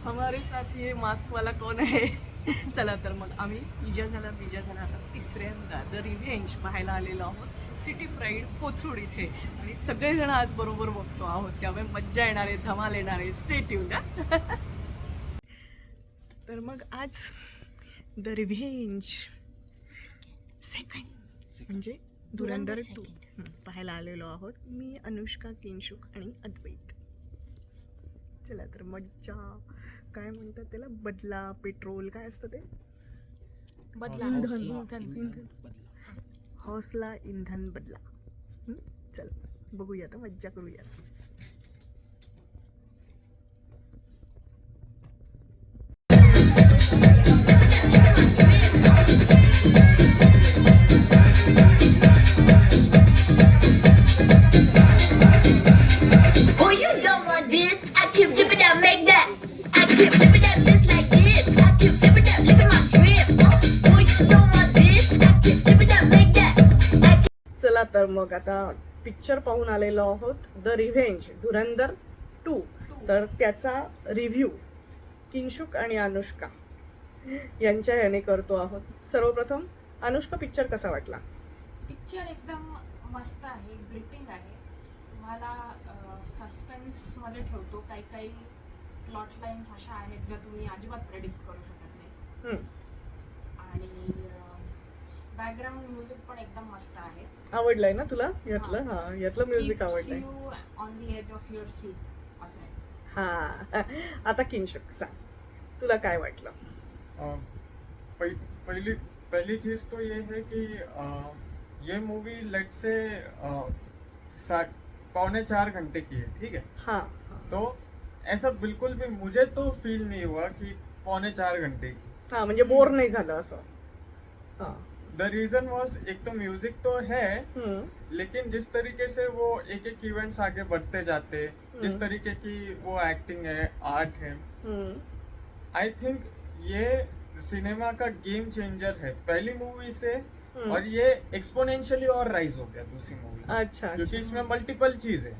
हमारे साथ ये मास्क वाला कौन आहे? चला तर मग आम्ही बीजा झाला आता तिसऱ्यांदा द रिव्हेंज पाहायला आलेलो आहोत सिटी प्राईड कोथरूड इथे आणि सगळेजण आज बरोबर बघतो आहोत, त्यामुळे मज्जा येणार आहे, धमाल येणार आहे. Stay tuned. तर मग आज द रिव्हेंज सेकंड म्हणजे धुरंधर 2 पाहायला आलेलो आहोत. मी अनुष्का, किंशुक आणि अद्वैत. चला तर मज्जा. काय म्हणतात त्याला, बदला पेट्रोल काय असतं ते, इंधन हौसला इंधन बदला. चल बघूया, तर मज्जा करूया. चला तर मग आता पिक्चर पाहून आलेलो आहोत द रिव्हेंज धुरंधर 2. तर त्याचा रिव्ह्यू किंशुक आणि अनुष्का यांच्या याने करतो आहोत. सर्वप्रथम अनुष्का, पिक्चर कसा वाटला? पिक्चर एकदम मस्त आहे, ग्रिपिंग आहे. तुम्हाला सस्पेन्स मध्ये ठेवतो. काही काही प्लॉट लाईन्स अशा आहेत ज्या तुम्ही अजिबात प्रेडिक्ट करू शकत नाही. आणि बॅकग्राऊंड म्युझिक पण एकदम मस्त आहे. आवडलंय ना तुला यातलं? हा, यातलं म्युझिक आवडलंय. On the edge of your seat असं आहे. हा, आता किंशुक सांग, तुला काय वाटलं? पहली चीज तो ये है कि ये मूवी लेट से 3.25 घंटे की है, ठीक है. हाँ. तो ऐसा बिल्कुल भी मुझे तो फील नहीं हुआ कि 3.25 घंटे की. हाँ, म्हणजे बोर नाही झालं असं. हाँ. द रीजन वॉज, एक तो म्यूजिक तो है, लेकिन जिस तरीके से वो एक एक इवेंट्स आगे बढ़ते जाते, जिस तरीके की वो एक्टिंग है, आर्ट है, आई थिंक ये सिनेमा का गेम चेंजर है पहली मूवी से. और ये एक्सपोनेंशियली और राइज हो गया दूसरी मूवी. अच्छा. क्योंकि इसमें मल्टीपल चीज है,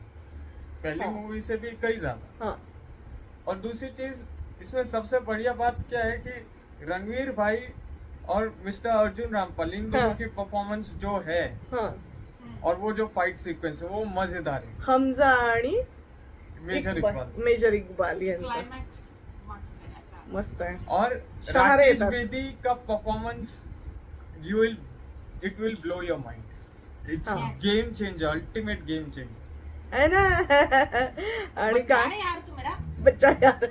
पहली मूवी से भी कई ज्यादा. हाँ. और दूसरी चीज इसमें सबसे बढ़िया बात क्या है कि रणवीर भाई और मिस्टर अर्जुन रामपाल, इन दोनों की परफॉर्मेंस जो है, और वो जो फाइट सीक्वेंस है वो मजेदार है. हमजा आणि मेजर इकबाल यांचा क्लायमॅक्स मस्त आहे असा. मस्त आहे. और शहारे राकेश येतात. बेदी का performance it will blow your mind. It's game changer, ultimate game changer है ना. आणि बच्चा काय है यार तू मेरा. बच्चा यार.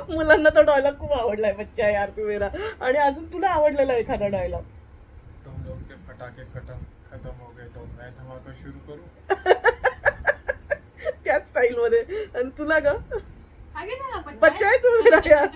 मुलांना तो डायलॉग खूप आवडलाय, बच्चा यार तू मेरा. आणि अजून तुला आवडलेला एखादा डायलॉग? तुम लोग के पटाखे खत्म हो गए तो मैं धमाका शुरू करूं. त्या स्टाईल मध्ये. आणि तुला ग? आगे झाला बच्चा आहे तू मेरा यार.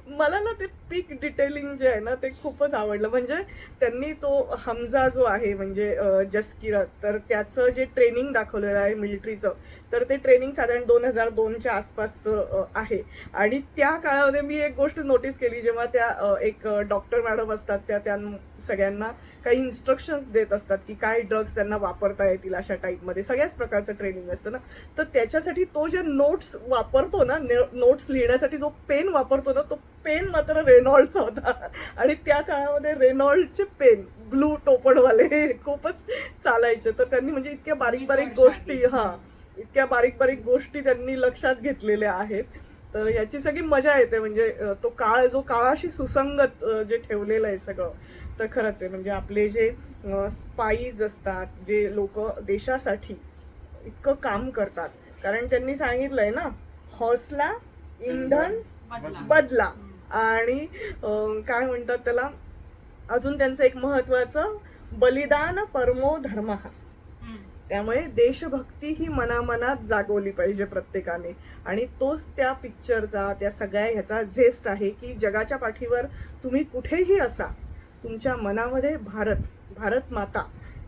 मला ना ते पीक डिटेलिंग जे आहे ना ते खूपच आवडलं. म्हणजे त्यांनी तो हमजा जो आहे म्हणजे जसकिरत, तर त्याचं जे ट्रेनिंग दाखवलेलं आहे मिलिटरीचं, तर ते ट्रेनिंग साधारण 2002च्या आसपासचं आहे. आणि त्या काळामध्ये मी एक गोष्ट नोटीस केली, जेव्हा त्या एक डॉक्टर मॅडम असतात त्या सगळ्यांना काही इन्स्ट्रक्शन्स देत असतात की काय ड्रग्स त्यांना वापरता येतील अशा टाईपमध्ये. सगळ्याच प्रकारचं ट्रेनिंग असतं ना. तर त्याच्यासाठी तो जे नोट्स वापरतो ना, नोट्स लिहिण्यासाठी जो पेन वापरतो ना, तो पेन मात्र रेनॉल्डचा होता. आणि त्या काळामध्ये रेनॉल्डचे पेन ब्लू टोपणवाले खूपच चालायचे. तर त्यांनी म्हणजे इतक्या बारीक बारीक गोष्टी, इतक्या बारीक बारीक गोष्टी त्यांनी लक्षात घेतलेल्या आहेत. तर याची सगळी मजा येते. म्हणजे तो काळ जो काळाशी सुसंगत जे ठेवलेलं आहे सगळं, तर खरंच आहे. म्हणजे आपले जे स्पाईज असतात, जे लोक देशासाठी इतकं काम करतात, कारण त्यांनी सांगितलंय ना, हौसला इंधन बदला. आणि काय म्हणतात त्याला, अजून त्यांचं एक महत्वाचं, बलिदान परमो धर्म. त्यामुळे देशभक्ती ही मनामनात जागवली पाहिजे प्रत्येकाने. आणि तोच त्या पिक्चरचा, त्या सगळ्या ह्याचा झेस्ट आहे की जगाच्या पाठीवर तुम्ही कुठेही असा, तुमच्या मनामध्ये भारत माता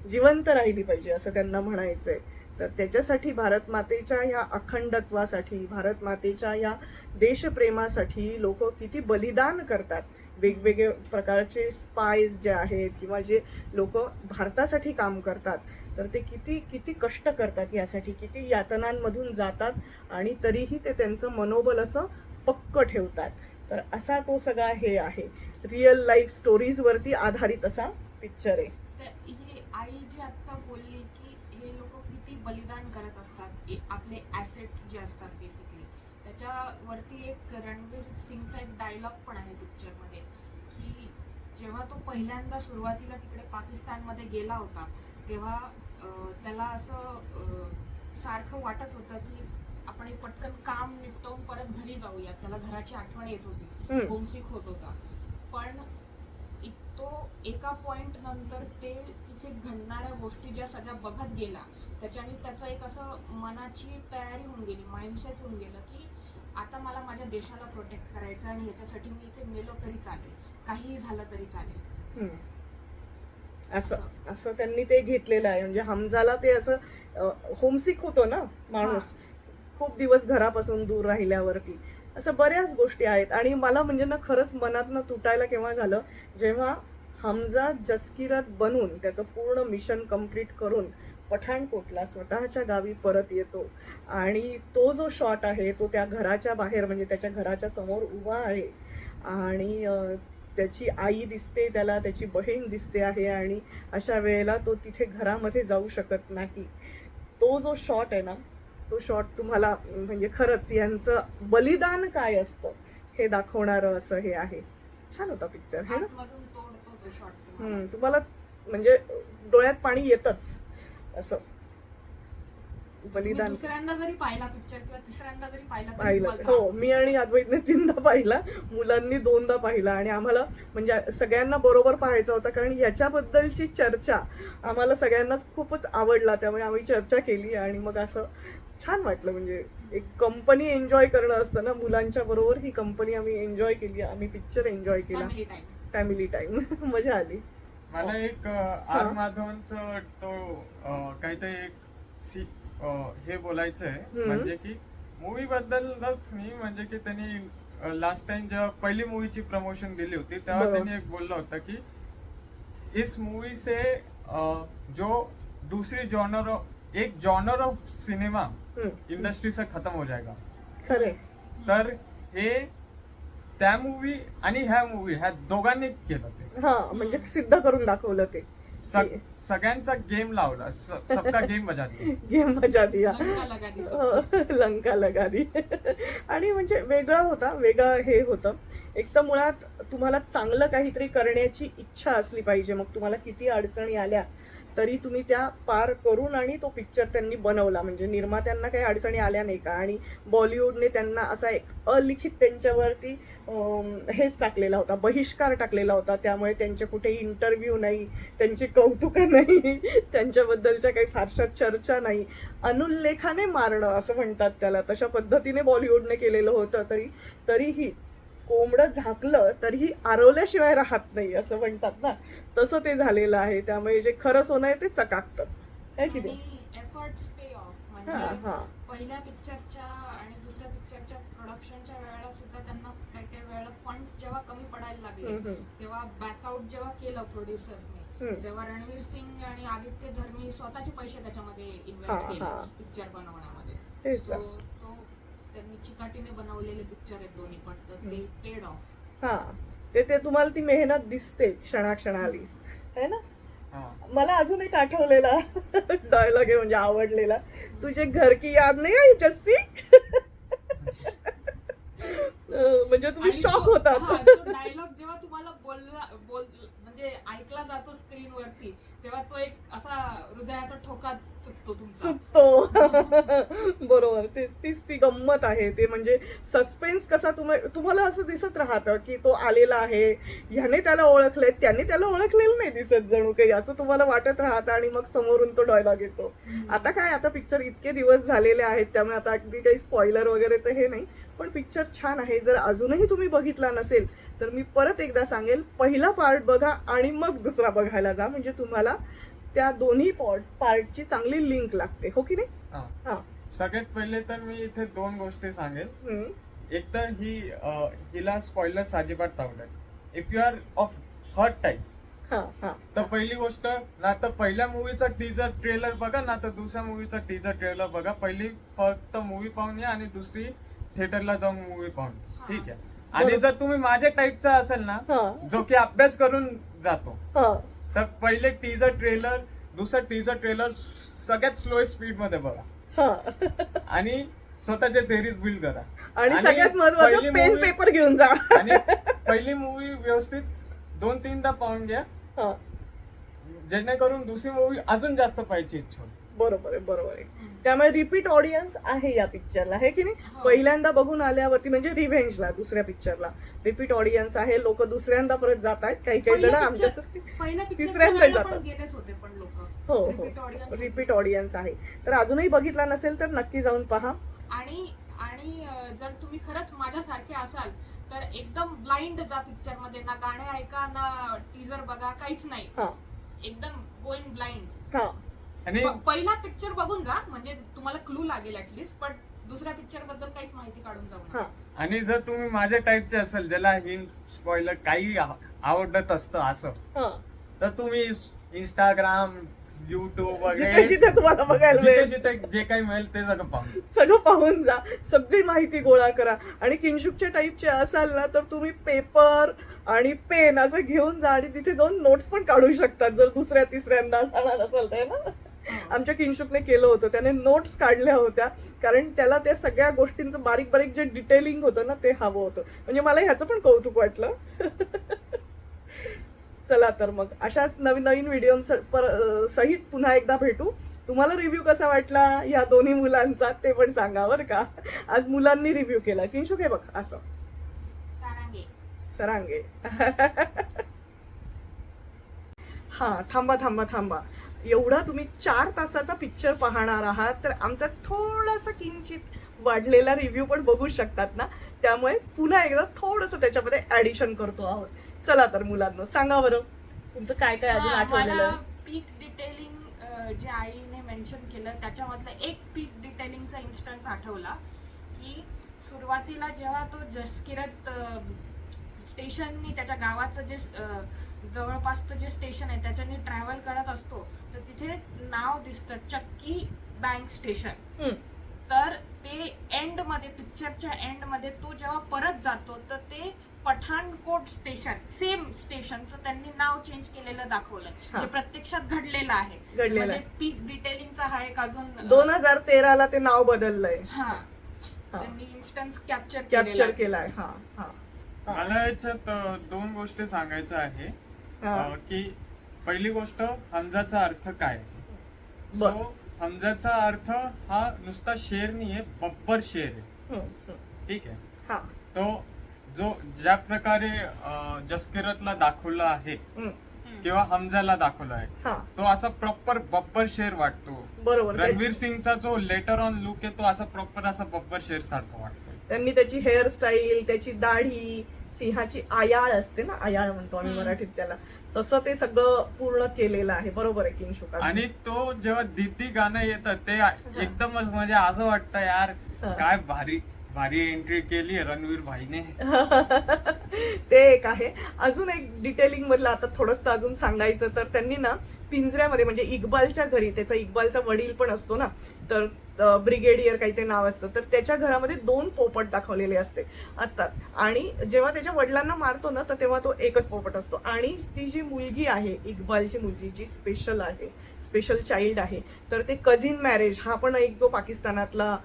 जिवंत राहिली पाहिजे असं त्यांना म्हणायचंय. तर त्याच्यासाठी भारत मातेच्या या अखंडत्वासाठी, भारत मातेच्या या देशप्रेमासाठी लोक किती बलिदान करतात वेगवेगळे प्रकारचे स्पायज जे आहेत किंवा जे लोक भारतासाठी काम करतात, तर ते किती किती कष्ट करतात यासाठी, किती यातनांमधून जातात आणि तरीही ते त्यांचं मनोबल असं पक्क ठेवतात. तर असा तो सगळा हे आहे, रिअल लाईफ स्टोरीजवरती आधारित असा पिक्चर आहे. तर ही आई जी आता बोलली की हे लोक किती बलिदान करत असतात, आपले ॲसेट्स जे असतात बेसिकली, त्याच्यावरती एक रणवीर सिंगचा एक डायलॉग पण आहे पिक्चरमध्ये की जेव्हा तो पहिल्यांदा सुरुवातीला तिकडे पाकिस्तानमध्ये गेला होता तेव्हा त्याला असं सारखं वाटत होतं की आपण हे पटकन काम निपटवून परत घरी जाऊया, त्याला घराची आठवण येत होती, होमसिक होत होता. पण तो एका पॉइंट नंतर ते तिथे घडणाऱ्या गोष्टी ज्या सगळ्या बघत गेला त्याच्याने त्याचं एक असं मनाची तयारी होऊन गेली, माइंडसेट होऊन गेलं की आता मला माझ्या देशाला प्रोटेक्ट करायचं आणि याच्यासाठी मी इथे मेलो तरी चालेल, काहीही झालं तरी चालेल. असं असं त्यांनी ते घेतलेलं आहे. म्हणजे हमजाला ते असं होमसिक होतो ना माणूस, खूप दिवस घरापासून दूर राहिल्यावरती, असं बऱ्याच गोष्टी आहेत. आणि मला म्हणजे ना खरंच मनातनं तुटायला केव्हा झालं, जेव्हा हमजा जसकिरत बनून त्याचं पूर्ण मिशन कंप्लीट करून पठाणकोटला स्वतःच्या गावी परत येतो आणि तो जो शॉट आहे तो त्या घराच्या बाहेर, म्हणजे त्याच्या घराच्या समोर उभा आहे आणि त्याची आई दिसते त्याला, त्याची बहीण दिसते आहे आणि अशा वेळेला तो तिथे घरामध्ये जाऊ शकत नाही. तो जो शॉट आहे ना, तो शॉट तुम्हाला म्हणजे खरंच यांचं बलिदान काय असतं हे दाखवणारं असं हे आहे. छान होता पिक्चर है ना. तुम्हाला म्हणजे डोळ्यात पाणी येतच असं. बलिदान दुसऱ्यांदा जरी पाहिला पिक्चर किंवा तिसऱ्यांदा जरी पाहिलं, हो मी आणि अद्वैतने 3दा पाहिला, मुलांनी 2दा पाहिला आणि आम्हाला म्हणजे सगळ्यांना बरोबर पाहायचा होता कारण याच्याबद्दलची चर्चा आम्हाला सगळ्यांनाच खूपच आवडला, त्यामुळे आम्ही चर्चा केली आणि मग असं छान वाटलं. म्हणजे एक कंपनी एन्जॉय करणं असतं ना, मुलांच्या बरोबर ही कंपनी आम्ही एन्जॉय केली, आम्ही पिक्चर एन्जॉय केला, फॅमिली टाइम. मजा आली. मला एक आर माधवनचं तो काहीतरी एक हे बोलायचं आहे, म्हणजे की मूवी बद्दलच नाही, म्हणजे की त्यांनी लास्ट टाइम जेव्हा पहिली मूवीची प्रमोशन दिली होती तेव्हा त्यांनी एक बोललं होतं की इस मूवी से जो दूसरी एक जॉनर ऑफ सिनेमा इंडस्ट्री से खत्म हो जाएगा. खरे. तर हे त्या मूवी आणि ह्या मूवी ह्या दोघांनी केलं ते. हा म्हणजे सिद्ध करून दाखवलं ते. सगळ्यांचा गेम लावला, सबका गेम बजा दिया. गेम बजा दिया, लंका लगा दी. आणि म्हणजे वेगळा होता, वेगळं हे होतं. एक तर मुळात तुम्हाला चांगलं काहीतरी करण्याची इच्छा असली पाहिजे, मग तुम्हाला किती अडचणी आल्या तरी तुम्ही त्या पार करून आणि तो पिक्चर त्यांनी बनवला. म्हणजे निर्मात्यांना काही अडचणी आल्या नाही का, आणि बॉलिवूडने त्यांना असा एक अलिखित त्यांच्यावरती हेच टाकलेला होता, बहिष्कार टाकलेला होता. त्यामुळे त्यांचे कुठेही इंटरव्ह्यू नाही, त्यांची कौतुकं नाही, त्यांच्याबद्दलच्या काही फारशा चर्चा नाही, अनुल्लेखाने मारणं असं म्हणतात त्याला, तशा पद्धतीने बॉलिवूडने केलेलं होतं. तरीही कोंबडं झाकलं तरीही आरवल्याशिवाय राहत नाही असं म्हणतात ना, तसं ते झालेलं आहे. त्यामुळे जे खरं सोनं आहे ते चकाकतच आहे की नाही. Efforts pay of. म्हणजे पहिल्या पिक्चरच्या आणि दुसऱ्या पिक्चरच्या प्रोडक्शनच्या वेळेला सुद्धा त्यांना काही काही वेळेला फंड्स जेव्हा कमी पडायला लागले तेव्हा बॅकआउट जेव्हा केलं प्रोड्युसर्सने, तेव्हा रणवीर सिंग आणि आदित्य धर्मी स्वतःचे पैसे त्याच्यामध्ये इन्व्हेस्ट केले पिक्चर बनवण्यामध्ये. सो तो त्यांनी चिकाटीने बनवलेले पिक्चर आहेत दोन्ही पण, तर ते पेड ऑफ. हा ते तुम्हाला ती मेहनत दिसते क्षणाक्षणाली है ना. मला अजून एक आठवलेला डायलॉग आहे म्हणजे आवडलेला, तुझे घर की याद नाही आई जस्सी. म्हणजे तुम्ही शॉक होता. डायलॉग जेव्हा तुम्हाला म्हणजे ऐकला जातो स्क्रीन वरती तेव्हा तो एक असा हृदयाचा ठोका चुकतो. बरोबर, तीच ती गंमत आहे. ते म्हणजे सस्पेन्स कसा तुम्हाला असं दिसत राहतं की तो आलेला आहे, ह्याने त्याला ओळखलंय, त्याने त्याला ओळखलेलं नाही दिसत जणू काही, असं तुम्हाला वाटत राहतं. आणि मग समोरून तो डायलॉग येतो. आता काय, आता पिक्चर इतके दिवस झालेले आहेत त्यामुळे आता अगदी काही स्पॉइलर वगैरेचं हे नाही, पण पिक्चर छान आहे. जर अजूनही तुम्ही बघितला नसेल तर मी परत एकदा सांगेल, पहिला पार्ट बघा आणि मग दुसरा बघायला जा, म्हणजे तुम्हाला त्या दोन्ही पार्टची चांगली लिंक लागते, हो की नाही. हा, सगळ्यात पहिले तर मी इथे 2 गोष्टी सांगेल. एक तर हिला स्पॉइलर्स अजिबात आवडत. If you are of her type, हा हा तर पहिली गोष्ट ना तर पहिल्या मूवीचा टीजर ट्रेलर बघा ना तर दुसऱ्या मूवीचा टीजर ट्रेलर बघा. पहिली फक्त मूवी पाहून या आणि दुसरी थिएटरला जाऊन मूवी पाहून, ठीक आहे. आणि जर तुम्ही माझ्या टाईपचा असेल ना, हा. जो की अभ्यास करून जातो, हा तर पहिले टीजर ट्रेलर, दुसरं टीजर ट्रेलर सगळ्यात स्लो स्पीड मध्ये बघा हा आणि स्वतःचे थेरीज बिल्ड करा. आणि सगळ्यात महत्वाचं पहिली पेन movie- पेपर घेऊन जा. आणि पहिली मूवी व्यवस्थित 2-3दा पाहून घ्या, हा, जेणेकरून दुसरी मूवी अजून जास्त पाहायची इच्छा होते. बरोबर आहे, बरोबर आहे. त्यामुळे रिपीट ऑडियन्स आहे या पिक्चरला, हे की नाही. हो. पहिल्यांदा बघून आल्यावरती म्हणजे रिव्हेंजला, दुसऱ्या पिक्चरला रिपीट ऑडियन्स आहे. लोक दुसऱ्यांदा परत जात आहेत, काही काही जण आमच्यासारखी तिसऱ्यांदा जातात. गेलेच होते पण लोक. हो हो, रिपीट ऑडियन्स आहे. तर अजूनही बघितला नसेल तर नक्की जाऊन पहा. आणि आणि जर तुम्ही खरंच माझ्यासारखे असाल तर एकदम ब्लाइंड जा पिक्चर मध्ये, ना गाणे ऐका ना टीजर बघा, काहीच नाही, हा एकदम गोइंग ब्लाइंड. हा आणि पहिला पिक्चर बघून जा, म्हणजे तुम्हाला क्लू लागेल ऍटलीस्ट, पण दुसऱ्या पिक्चर बद्दल काहीच माहिती काढून जाऊ नका. हा आणि जर तुम्ही माझ्या टाईपचे असेल, ज्याला हिंट स्पॉइलर काही आवडत असतं असं, हा, तर तुम्ही इंस्टाग्राम, युट्यूब जिथे वगैरे जिथे तुम्हाला बघायला जिथे मिळेल जिथे जे काही मिळेल ते सगळं पाहून. सगळं पाहून जा, सगळी माहिती गोळा करा. आणि किंशुकच्या टाईपचे असाल ना तर तुम्ही पेपर आणि पेन असं घेऊन जा आणि तिथे जाऊन नोट्स पण काढू शकतात, जर दुसऱ्या तिसऱ्यांदा जाणार असाल तर ना. आमच्या किंशुकने केलं होतं, त्याने नोट्स काढल्या होत्या, कारण त्याला त्या सगळ्या गोष्टींचं बारीक बारीक जे डिटेलिंग होतं ना ते हवं होतं. म्हणजे मला ह्याचं पण कौतुक वाटलं. चला तर मग अशाच नवीन नवीन व्हिडिओ सहित पुन्हा एकदा भेटू. तुम्हाला रिव्ह्यू कसा वाटला या दोन्ही मुलांचा ते पण सांगा बरं का. आज मुलांनी रिव्ह्यू केला. किंशुक हे बघ असं सरांगे. हा, थांबा थांबा थांबा. एवढा तुम्ही 4 तासाचा पिक्चर पाहणार आहात तर आमचा थोडासा किंचित वाढलेला रिव्ह्यू पण बघू शकतात ना. त्यामुळे पुन्हा एकदा थोडंसं त्याच्यामध्ये ऍडिशन करतो आहोत. चला तर मुलांना सांगा बरं तुमचं काय काय अजून आठवलेलं मला आहे. पीक डिटेलिंग जे आईने मेन्शन केलं त्याच्यामधलं एक पीक डिटेलिंगचा इन्स्टन्स आठवला, की सुरुवातीला जेव्हा तो जसकिरत स्टेशननी त्याच्या गावाचं जे जवळपासचं जे स्टेशन आहे त्याच्याने ट्रॅव्हल करत असतो, तर तिथे नाव दिसतं चक्की बँक स्टेशन. तर ते एंड मध्ये, पिक्चरच्या एंड मध्ये तो जेव्हा परत जातो तर ते पठाणकोट स्टेशन, सेम स्टेशनचं त्यांनी नाव चेंज केलेलं दाखवलंय, जे प्रत्यक्षात घडलेलं आहे. म्हणजे पीक डिटेलिंगचा हा एक अजून 2013ला ते नाव बदललंय. हा, त्यांनी इन्स्टन्स कॅप्चर केलाय. हा हा, मला याच्यात 2 गोष्टी सांगायचं आहे. की पहिली गोष्ट, हमजाचा अर्थ काय. सो हमजाचा अर्थ हा नुसता शेर नाहीये, बब्बर शेर आहे. ठीक आहे. हा, तो जो ज्या प्रकारे जसकिरतला दाखवला आहे किंवा हमजाला दाखवला आहे, तो असा प्रॉपर बब्बर शेर वाटतो. बरोबर. रणवीर सिंगचा जो लेटर ऑन लुक आहे तो असा प्रॉपर असा बब्बर शेर सारखा वाटतो. त्यांनी त्याची हेअरस्टाईल, त्याची दाढी, सिंहाची आयाळ असते ना, आयाळ म्हणतो आम्ही मराठीत त्याला, तसं ते सगळं पूर्ण केलेलं आहे. बरोबर आहे किंशुक. आणि तो जेव्हा दीदी गाणं येतं ते एकदमच म्हणजे असं वाटतं यार काय भारी भारी एंट्री केली रणवीर भाईने. ते एक आहे. अजून एक डिटेलिंग मधलं आता थोडंसं अजून सांगायचं तर त्यांनी ना पिंजऱ्यामध्ये, म्हणजे इक्बालच्या घरी, त्याचा इक्बालचा वडील पण असतो ना, तर ब्रिगेडियर काही ते नाव असतं, तर त्याच्या घरामध्ये 2 पोपट दाखवलेले असतात. आणि जेव्हा त्याच्या वडिलांना मारतो ना तर तेव्हा तो एकच पोपट असतो. आणि ती जी मुलगी आहे, इक्बालची मुलगी, जी स्पेशल आहे, स्पेशल चाइल्ड आहे, तर ते कझिन मॅरेज हा पण एक जो पाकिस्तानातला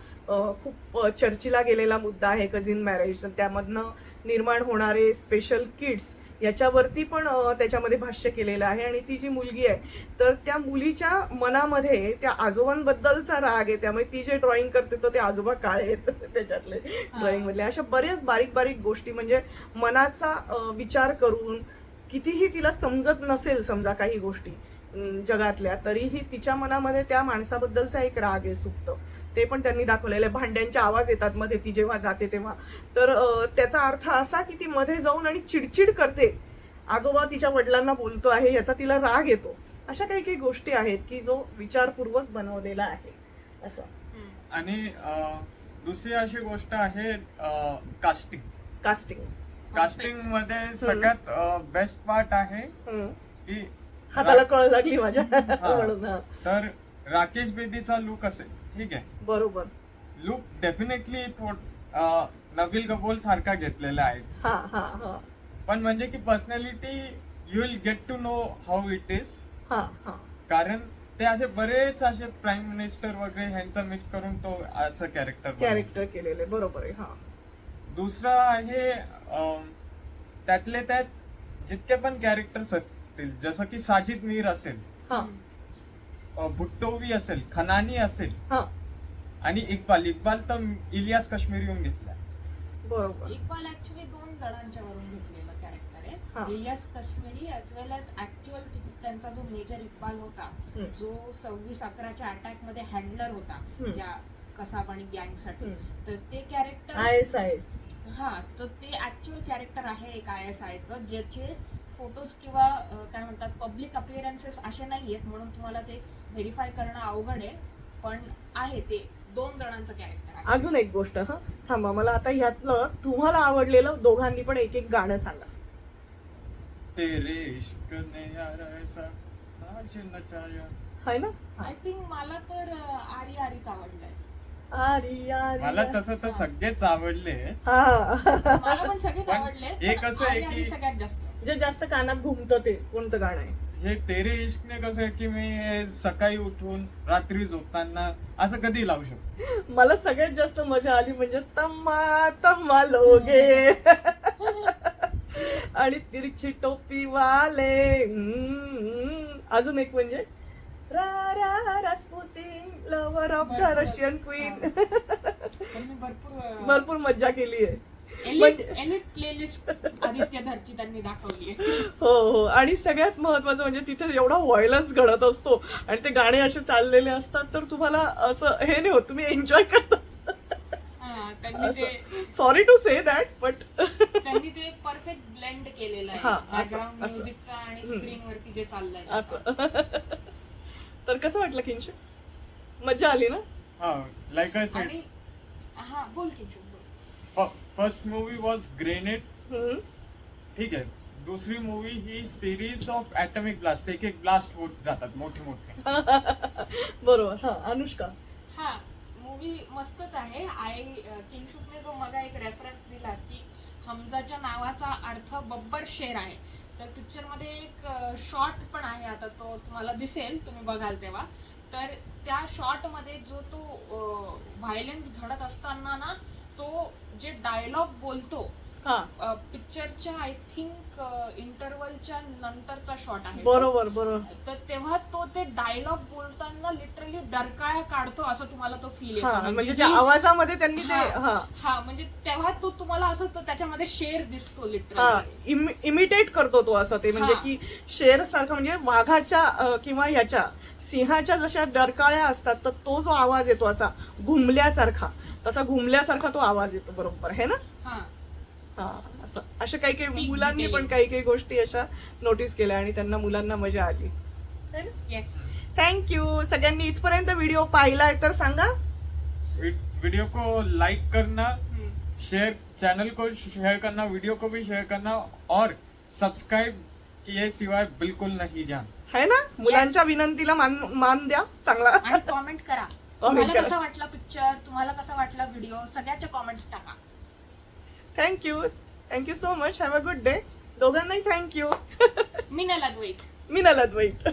खूप चर्चेला गेलेला मुद्दा आहे, कझिन मॅरेज. त्यामधनं निर्माण होणारे स्पेशल किड्स याच्यावरती पण त्याच्यामध्ये भाष्य केलेलं आहे. आणि ती जी मुलगी आहे तर त्या मुलीच्या मनामध्ये त्या आजोबांबद्दलचा राग आहे, त्यामुळे ती जे ड्रॉइंग करते तर ते आजोबा काळे आहेत त्याच्यातले ड्रॉइंग मधले. अशा बऱ्याच बारीक बारीक गोष्टी, म्हणजे मनाचा विचार करून, कितीही तिला समजत नसेल समजा काही गोष्टी जगातल्या, तरीही तिच्या मनामध्ये त्या माणसाबद्दलचा एक राग आहे सुप्त. ते पण त्यांनी दाखवलेले. भांड्यांचे आवाज येतात मध्ये ती जेव्हा जाते तेव्हा, तर त्याचा अर्थ असा की ती मध्ये जाऊन आणि चिडचिड करते, आजोबा तिच्या वडिलांना बोलतो आहे याचा तिला राग येतो. अशा काही काही गोष्टी आहेत की जो विचारपूर्वक बनवलेला आहे असं. आणि दुसरी अशी गोष्ट आहे कास्टिंग. कास्टिंग मध्ये सगळ्यात बेस्ट पार्ट आहे की हाताला कळ लागली माझ्या म्हणून. हा. तर राकेश बेदीचा लुक असेल, ठीक आहे, बरोबर. लुक डेफिनेटली नबील कपूर सारखा घेतलेला आहे, हा हा हा पण म्हणजे की personality you will get to know how it is. हा हा कारण ते असे बरेच असे प्राईम मिनिस्टर वगैरे ह्यांचं मिक्स करून तो असं कॅरेक्टर केलेले, बरोबर आहे. हा. दुसरा आहे त्यातले त्यात जितके पण कॅरेक्टर्स असतील, जसं की साजिद मीर असेल, हा भुट्टोवी असेल, खनानी असेल, हा आणि इक्बाल तर इलियास काश्मीरीहून घेतला. बरोबर. इक्बाल ऍक्च्युली 2 जणांच्या वरून घेतलेलं कॅरेक्टर हा. आहे. इलियास काश्मीरी ऍज वेल एज ऍक्च्युअल त्यांचा जो मेजर इक्बाल होता, जो 26/11च्या अटॅक मध्ये हँडलर होता या कसाब आणि गँग साठी, तर ते कॅरेक्टर ISI. हा, तर ते ऍक्च्युअल कॅरेक्टर आहे एक ISI चं, ज्याचे फोटोज किंवा काय म्हणतात पब्लिक अपिअरन्सेस असे नाहीयेत, म्हणून तुम्हाला ते व्हेरीफाय करणं अवघड आहे, पण आहे ते 2 जणांचं कॅरेक्टर आहे. अजून एक गोष्ट, हा थांबा, मला आता ह्यातलं तुम्हाला आवडलेलं दोघांनी पण एक एक गाणं सांगा. तेरे इश्क ने यार ऐसा नाच नचाया. हाय ना. आय थिंक मला तर आरी आरीच आवडलंय. आरी आरी. मला तसं तर सगळेच आवडले, हा. मला पण सगळेच पण आवडले, एक असं आहे आरी आरी की- सगळ्यात जास्त. जे जास्त कानात घुमतं ते कोणतं गाणं आहे? हे तेरे इश्कने कसं आहे की मी हे सकाळी उठून रात्री झोपताना असं कधी लावू शकतो. मला सगळ्यात जास्त मजा आली म्हणजे तम्मा तम्मा लोगे आणि तिरछी टोपी वाले. अजून एक म्हणजे रा रा रास्पुतीन lover of the Russian queen. त्यांनी भरपूर मज्जा केली आहे. एलिट प्लेलिस्ट आदित्य धरची त्यांनी दाखवली. हो हो. आणि सगळ्यात महत्वाचं म्हणजे तिथे एवढा व्हायलन्स घडत असतो आणि ते गाणे असे चाललेले असतात, तर तुम्हाला असं हे नाही होत, तुम्ही एन्जॉय करता. त्यांनी ते sorry to say that, but त्यांनी ते परफेक्ट ब्लेंड केलेलं आहे, हा, असं- बॅकग्राऊंड असं. म्युझिकचा आणि स्क्रीन वरती जे चाललंय असं. तर कसं वाटलं किंचित? मज्जा आली ना? हा, लाईक आय सेड, आणि हा बोल किंचित बोल. फर्स्ट मूवी वॉज ग्रेनेड, हम्म. ठीक आहे. दुसरी movie he series of atomic blast, एक एक ब्लास्ट होत जातात मोठे मोठे. बरोबर. हा, अनुष्का. हा, मूवी मस्तच आहे. किंगशूटने जो मगा एक रेफरन्स दिला की हमजाच्या नावाचा अर्थ बब्बर शेर आहे, तर पिक्चर मध्ये एक शॉट पण आहे, आता तो तुम्हाला दिसेल तुम्ही बघाल तेव्हा. तर त्या शॉट मध्ये जो तो व्हायलन्स घडत असताना ना, तो जे डायलॉग बोलतो हा, पिक्चरच्या आय थिंक इंटरवलच्या नंतरचा शॉट आहे, बरोबर बरोबर. तर तेव्हा तो ते डायलॉग बोलताना लिटरली डरकाळ्या काढतो असं तुम्हाला तो फील येतो. हा, म्हणजे त्या आवाजामध्ये त्यांनी ते हा हा, म्हणजे तेव्हा तो तुम्हाला असं त्याच्यामध्ये शेर दिसतो हा लिटरली. इमिटेट करतो तो असं, ते म्हणजे हा. की शेर सारखं, म्हणजे वाघाच्या किंवा ह्याच्या सिंहाच्या जशा डरकाळ्या असतात, तर तो जो आवाज येतो असा घुमल्यासारखा, तसा घुमल्यासारखा तो आवाज येतो, बरोबर आहे ना? हा, हा, असं अशा काही काही Peak मुलांनी पण detailing. काही काही गोष्टी अशा नोटीस केल्या आणि त्यांना मुलांना मजा आली. येस. थँक्यू. सगळ्यांनी इथपर्यंत व्हिडिओ पाहिलाय तर सांगा, वीडियो को लाइक करना, शेयर, चैनल को शेयर करना, वीडियो को भी शेयर करना, और सब्सक्राइब किए सिवाय बिल्कुल नहीं जाना. है ना? मुलांच्या विनंतीला मान द्या चांगला. आणि कॉमेंट करा, Comment तुम्हाला करा. कसा वाटला पिक्चर, तुम्हाला कसा वाटला व्हिडिओ, सगळ्याच्या कॉमेंट्स टाका. Thank you so much. Have a good day. दोघांनाही थँक्यू. मी नाही द्वैत. मी नलद्वैत.